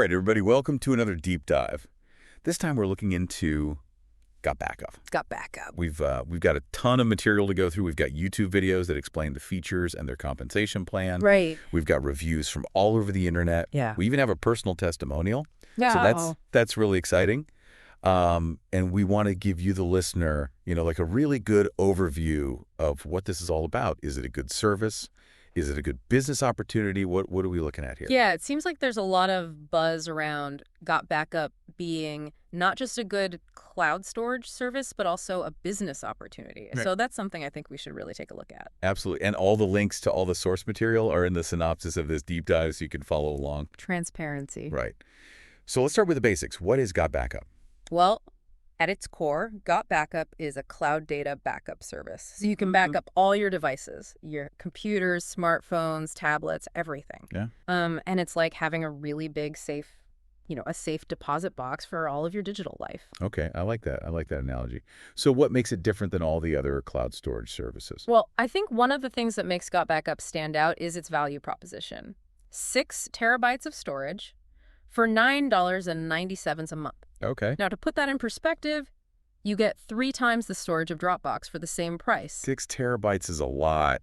right, everybody, welcome to another deep dive. This time we're looking into GotBackup. GotBackup. We've got a ton of material to go through. We've got YouTube videos that explain the features and their compensation plan. Right. We've got reviews from all over the internet. Yeah. We even have a personal testimonial. Yeah. So that's really exciting. And we want to give you, the listener, like a really good overview of what this is all about. Is it a good service? Is it a good business opportunity? What are we looking at here? Yeah, it seems like there's a lot of buzz around GotBackup being not just a good cloud storage service, but also a business opportunity. Right. So that's something I think we should really take a look at. Absolutely. And all the links to all the source material are in the synopsis of this deep dive, so you can follow along. Transparency. Right. So let's start with the basics. What is GotBackup? Well, at its core, GotBackup is a cloud data backup service. So you can back up all your devices, your computers, smartphones, tablets, everything. Yeah. And it's like having a really big safe, a safe deposit box for all of your digital life. Okay, I like that. I like that analogy. So what makes it different than all the other cloud storage services? Well, I think one of the things that makes GotBackup stand out is its value proposition. 6 terabytes of storage for $9.90 a month. Okay. Now, to put that in perspective, you get 3 times the storage of Dropbox for the same price. 6 terabytes is a lot.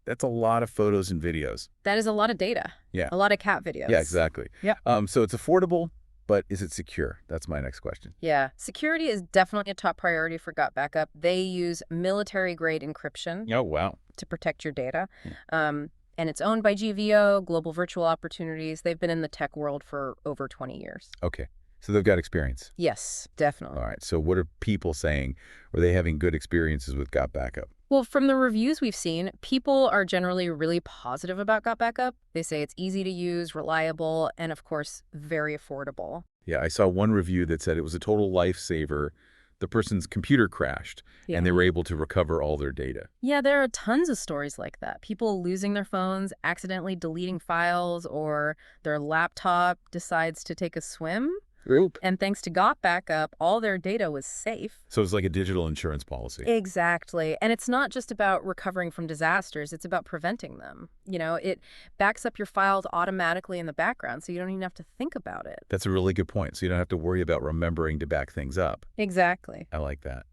That's a lot of photos and videos. That is a lot of data. Yeah. A lot of cat videos. Yeah, exactly. Yeah. So it's affordable, but is it secure? That's my next question. Yeah. Security is definitely a top priority for GotBackup. They use military-grade encryption Oh, wow. to protect your data. Yeah. And it's owned by GVO, Global Virtual Opportunities. They've been in the tech world for over 20 years. Okay. So they've got experience. Yes, definitely. All right. So what are people saying? Are they having good experiences with GotBackup? Well, from the reviews we've seen, people are generally really positive about GotBackup. They say it's easy to use, reliable, and of course, very affordable. Yeah, I saw one review that said it was a total lifesaver. The person's computer crashed, and they were able to recover all their data. Yeah, there are tons of stories like that. People losing their phones, accidentally deleting files, or their laptop decides to take a swim. Oop. And thanks to GotBackup, all their data was safe. So it's like a digital insurance policy. Exactly. And it's not just about recovering from disasters, it's about preventing them. It backs up your files automatically in the background, so you don't even have to think about it. That's a really good point. So you don't have to worry about remembering to back things up. Exactly. I like that.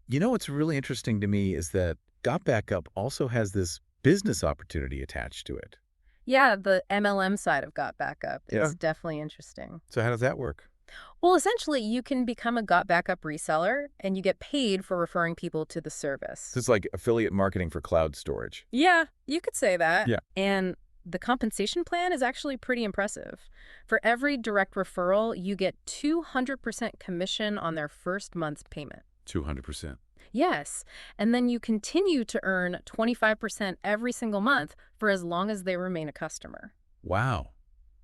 What's really interesting to me is that GotBackup also has this business opportunity attached to it. Yeah, the MLM side of GotBackup is Yeah. definitely interesting. So how does that work? Well, essentially, you can become a GotBackup reseller, and you get paid for referring people to the service. So it's like affiliate marketing for cloud storage. Yeah, you could say that. Yeah. And the compensation plan is actually pretty impressive. For every direct referral, you get 200% commission on their first month's payment. 200%. Yes, and then you continue to earn 25% every single month for as long as they remain a customer. Wow.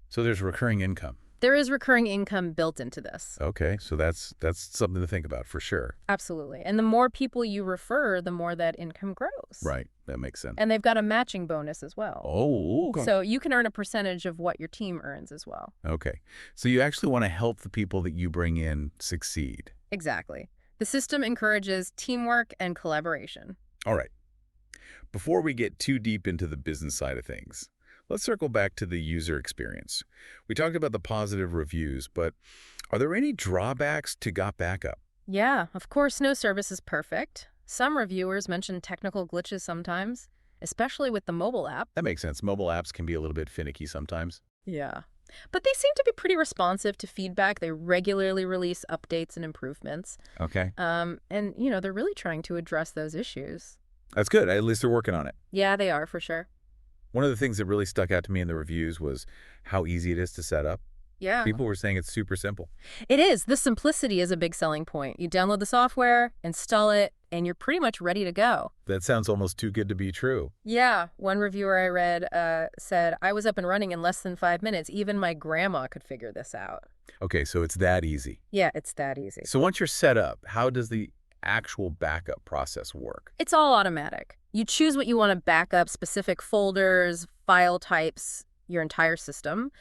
So there's recurring income. There is recurring income built into this. Okay, so that's something to think about for sure. Absolutely. And the more people you refer, the more that income grows. Right, that makes sense. And they've got a matching bonus as well. Oh, okay. So you can earn a percentage of what your team earns as well. Okay, so you actually want to help the people that you bring in succeed. Exactly. The system encourages teamwork and collaboration. All right. Before we get too deep into the business side of things, let's circle back to the user experience. We talked about the positive reviews, but are there any drawbacks to GotBackup? Yeah, of course, no service is perfect. Some reviewers mention technical glitches sometimes, especially with the mobile app. That makes sense. Mobile apps can be a little bit finicky sometimes. Yeah. But they seem to be pretty responsive to feedback. They regularly release updates and improvements. Okay. And they're really trying to address those issues. That's good. At least they're working on it. Yeah, they are, for sure. One of the things that really stuck out to me in the reviews was how easy it is to set up. Yeah. People were saying it's super simple. It is. The simplicity is a big selling point. You download the software, install it, and you're pretty much ready to go. That sounds almost too good to be true. Yeah. One reviewer I read said, I was up and running in less than 5 minutes. Even my grandma could figure this out. Okay, so it's that easy. Yeah, it's that easy. So once you're set up, how does the actual backup process work? It's all automatic. You choose what you want to back up, specific folders, file types, your entire system,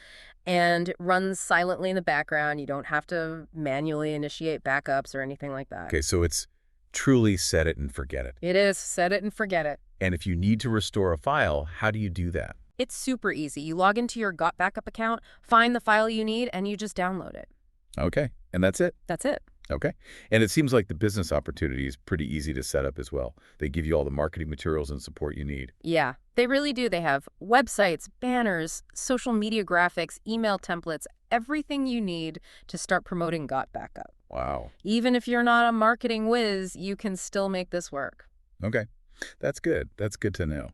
and it runs silently in the background. You don't have to manually initiate backups or anything like that. Okay, so it's truly set it and forget it. It is set it and forget it. And if you need to restore a file, how do you do that? It's super easy. You log into your GotBackup account, find the file you need, and you just download it. Okay. And that's it? That's it. Okay. And it seems like the business opportunity is pretty easy to set up as well. They give you all the marketing materials and support you need. Yeah, they really do. They have websites, banners, social media graphics, email templates, everything you need to start promoting GotBackup. Wow. Even if you're not a marketing whiz, you can still make this work. Okay. That's good. That's good to know.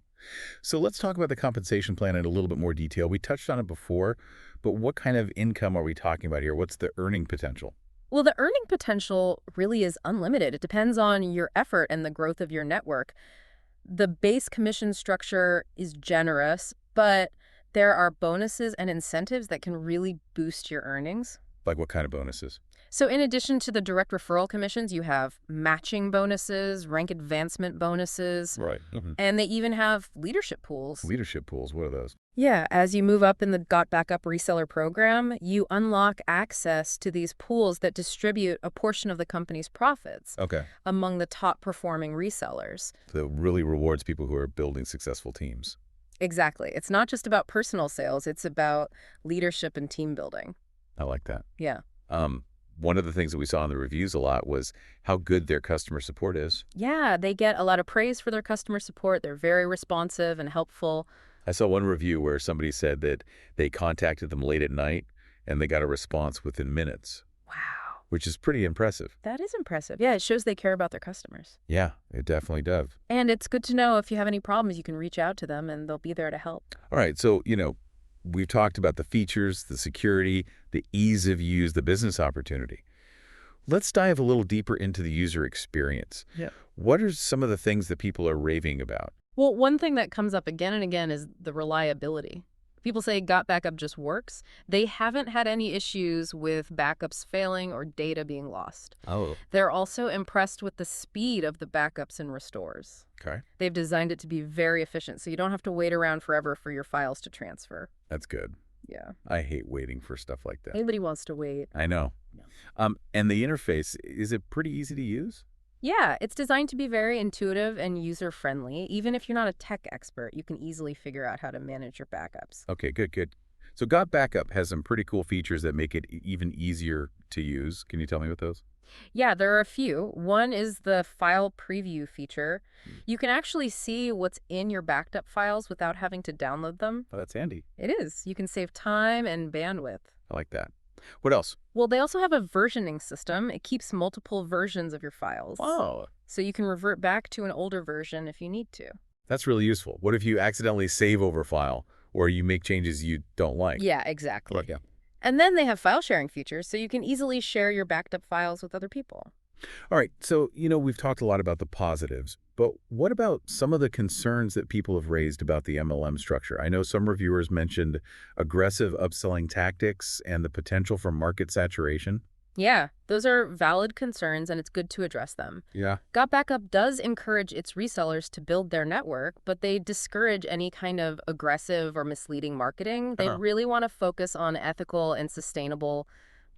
So let's talk about the compensation plan in a little bit more detail. We touched on it before, but what kind of income are we talking about here? What's the earning potential? Well, the earning potential really is unlimited. It depends on your effort and the growth of your network. The base commission structure is generous, but there are bonuses and incentives that can really boost your earnings. Like what kind of bonuses? So in addition to the direct referral commissions, you have matching bonuses, rank advancement bonuses, Right. and they even have leadership pools. Leadership pools, what are those? Yeah, as you move up in the GotBackup Reseller program, you unlock access to these pools that distribute a portion of the company's profits Okay. among the top performing resellers. So it really rewards people who are building successful teams. Exactly. It's not just about personal sales, it's about leadership and team building. I like that. Yeah. One of the things that we saw in the reviews a lot was how good their customer support is. Yeah, they get a lot of praise for their customer support. They're very responsive and helpful. I saw one review where somebody said that they contacted them late at night and they got a response within minutes, Wow. which is pretty impressive. That is impressive. Yeah, it shows they care about their customers. Yeah, it definitely does. And it's good to know if you have any problems, you can reach out to them and they'll be there to help. All right, so, we've talked about the features, the security, the ease of use, the business opportunity. Let's dive a little deeper into the user experience. Yeah. What are some of the things that people are raving about? Well, one thing that comes up again and again is the reliability. People say GotBackup just works. They haven't had any issues with backups failing or data being lost. Oh. They're also impressed with the speed of the backups and restores. Okay. They've designed it to be very efficient, so you don't have to wait around forever for your files to transfer. That's good. Yeah. I hate waiting for stuff like that. Nobody wants to wait. I know. And the interface, is it pretty easy to use? Yeah, it's designed to be very intuitive and user-friendly. Even if you're not a tech expert, you can easily figure out how to manage your backups. Okay, good. So GotBackup has some pretty cool features that make it even easier to use. Can you tell me what those? Yeah, there are a few. One is the file preview feature. You can actually see what's in your backed up files without having to download them. Oh, that's handy. It is. You can save time and bandwidth. I like that. What else? Well, they also have a versioning system. It keeps multiple versions of your files. Oh, So you can revert back to an older version if you need to. that's really useful. What if you accidentally save over file or you make changes you don't like? Yeah, exactly. Right, yeah. And then they have file sharing features, so you can easily share your backed up files with other people. All right, so, we've talked a lot about the positives, but what about some of the concerns that people have raised about the MLM structure? I know some reviewers mentioned aggressive upselling tactics and the potential for market saturation. Yeah, those are valid concerns, and it's good to address them. Yeah. GotBackup does encourage its resellers to build their network, but they discourage any kind of aggressive or misleading marketing. They really want to focus on ethical and sustainable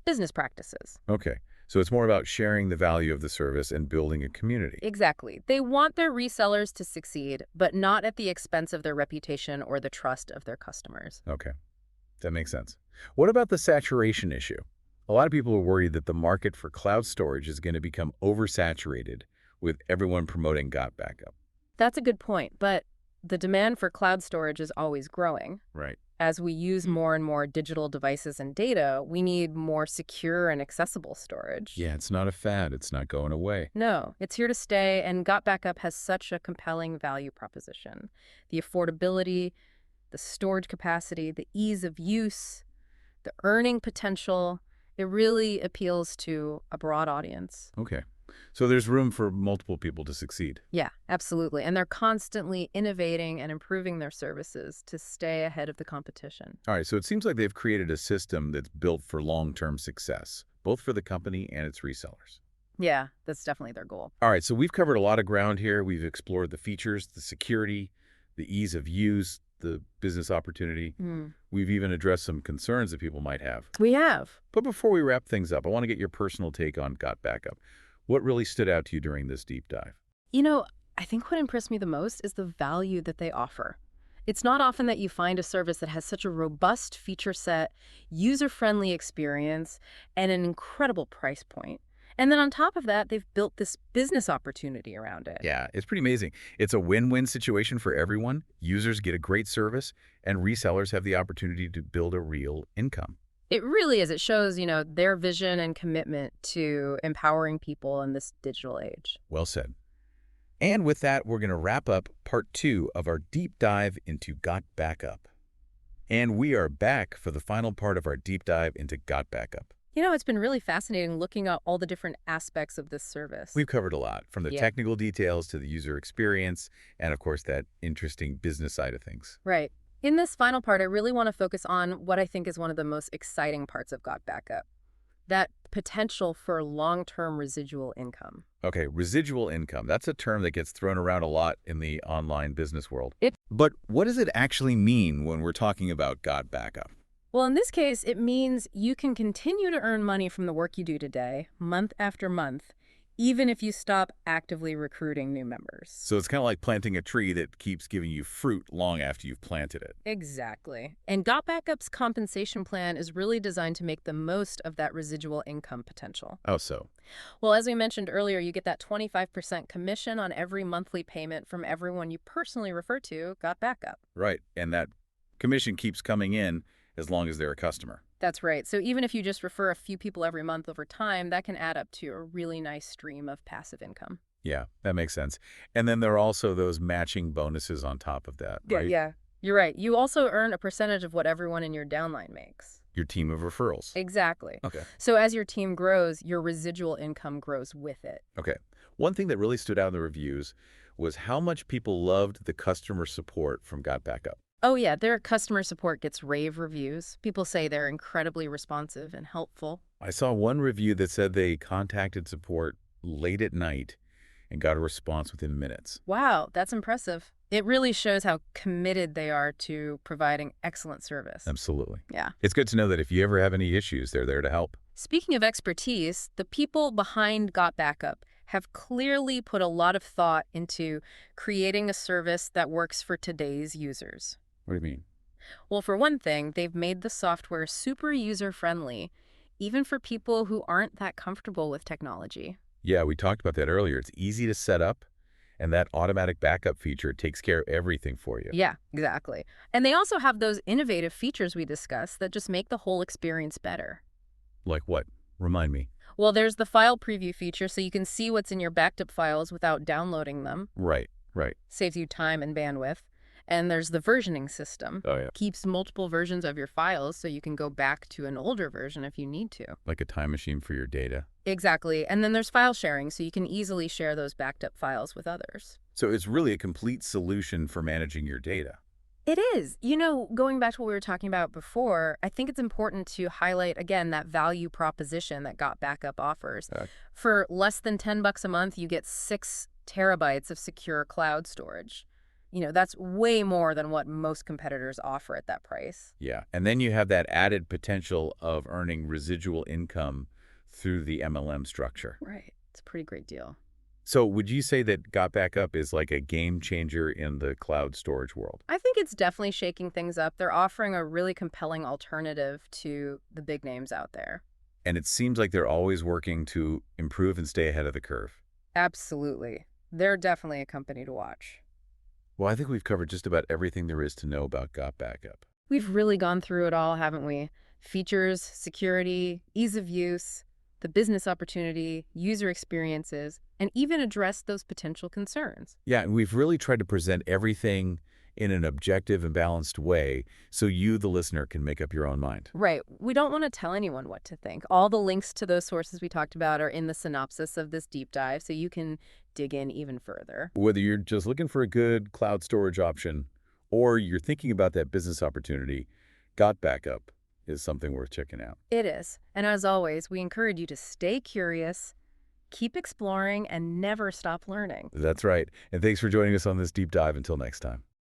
business practices. Okay, so it's more about sharing the value of the service and building a community. Exactly. They want their resellers to succeed, but not at the expense of their reputation or the trust of their customers. Okay, that makes sense. What about the saturation issue? A lot of people are worried that the market for cloud storage is going to become oversaturated with everyone promoting GotBackup. That's a good point, but the demand for cloud storage is always growing. Right. As we use more and more digital devices and data, we need more secure and accessible storage. Yeah, it's not a fad. It's not going away. No, it's here to stay, and GotBackup has such a compelling value proposition. The affordability, the storage capacity, the ease of use, the earning potential. It really appeals to a broad audience. Okay. So there's room for multiple people to succeed. Yeah, absolutely. And they're constantly innovating and improving their services to stay ahead of the competition. All right, so it seems like they've created a system that's built for long-term success, both for the company and its resellers. Yeah, that's definitely their goal. All right, so we've covered a lot of ground here. We've explored the features, the security, the ease of use, the business opportunity. We've even addressed some concerns that people might have. We have. But before we wrap things up, I want to get your personal take on GotBackup. What really stood out to you during this deep dive? You know, I think what impressed me the most is the value that they offer. It's not often that you find a service that has such a robust feature set, user-friendly experience, and an incredible price point. And then on top of that, they've built this business opportunity around it. Yeah, it's pretty amazing. It's a win-win situation for everyone. Users get a great service, and resellers have the opportunity to build a real income. It really is. It shows, their vision and commitment to empowering people in this digital age. Well said. And with that, we're going to wrap up part 2 of our deep dive into GotBackup. And we are back for the final part of our deep dive into GotBackup. It's been really fascinating looking at all the different aspects of this service. We've covered a lot, from the Yeah. technical details to the user experience, and of course that interesting business side of things. Right. In this final part, I really want to focus on what I think is one of the most exciting parts of GotBackup, that potential for long-term residual income. Okay, residual income. That's a term that gets thrown around a lot in the online business world. It- But what does it actually mean when we're talking about GotBackup? Well, in this case, it means you can continue to earn money from the work you do today, month after month, even if you stop actively recruiting new members. So it's kind of like planting a tree that keeps giving you fruit long after you've planted it. Exactly. And GotBackup's compensation plan is really designed to make the most of that residual income potential. Oh, so. Well, as we mentioned earlier, you get that 25% commission on every monthly payment from everyone you personally refer to, GotBackup. Right, and that commission keeps coming in as long as they're a customer. That's right. So even if you just refer a few people every month over time, that can add up to a really nice stream of passive income. Yeah, that makes sense. And then there are also those matching bonuses on top of that, right? Yeah. You're right. You also earn a percentage of what everyone in your downline makes. Your team of referrals. Exactly. Okay. So as your team grows, your residual income grows with it. Okay. One thing that really stood out in the reviews was how much people loved the customer support from GotBackup. Oh, yeah, their customer support gets rave reviews. People say they're incredibly responsive and helpful. I saw one review that said they contacted support late at night and got a response within minutes. Wow, that's impressive. It really shows how committed they are to providing excellent service. Absolutely. Yeah. It's good to know that if you ever have any issues, they're there to help. Speaking of expertise, the people behind GotBackup have clearly put a lot of thought into creating a service that works for today's users. What do you mean? Well, for one thing, they've made the software super user-friendly, even for people who aren't that comfortable with technology. Yeah, we talked about that earlier. It's easy to set up, and that automatic backup feature takes care of everything for you. Yeah, exactly. And they also have those innovative features we discussed that just make the whole experience better. Like what? Remind me. Well, there's the file preview feature, so you can see what's in your backed up files without downloading them. Right. Saves you time and bandwidth. And there's the versioning system. Oh, yeah. Keeps multiple versions of your files so you can go back to an older version if you need to. Like a time machine for your data. Exactly. And then there's file sharing, so you can easily share those backed up files with others. So it's really a complete solution for managing your data. It is. Going back to what we were talking about before, I think it's important to highlight, again, that value proposition that GotBackup offers. For less than $10 a month, you get 6 terabytes of secure cloud storage. That's way more than what most competitors offer at that price. Yeah, and then you have that added potential of earning residual income through the MLM structure. Right. It's a pretty great deal. So would you say that GotBackup is like a game changer in the cloud storage world? I think it's definitely shaking things up. They're offering a really compelling alternative to the big names out there. And it seems like they're always working to improve and stay ahead of the curve. Absolutely. They're definitely a company to watch. Well, I think we've covered just about everything there is to know about GotBackup. We've really gone through it all, haven't we? Features, security, ease of use, the business opportunity, user experiences, and even addressed those potential concerns. Yeah, and we've really tried to present everything in an objective and balanced way so you, the listener, can make up your own mind. Right. We don't want to tell anyone what to think. All the links to those sources we talked about are in the synopsis of this deep dive, so you can dig in even further. Whether you're just looking for a good cloud storage option or you're thinking about that business opportunity, GotBackup is something worth checking out. It is. And as always, we encourage you to stay curious, keep exploring, and never stop learning. That's right. And thanks for joining us on this deep dive. Until next time.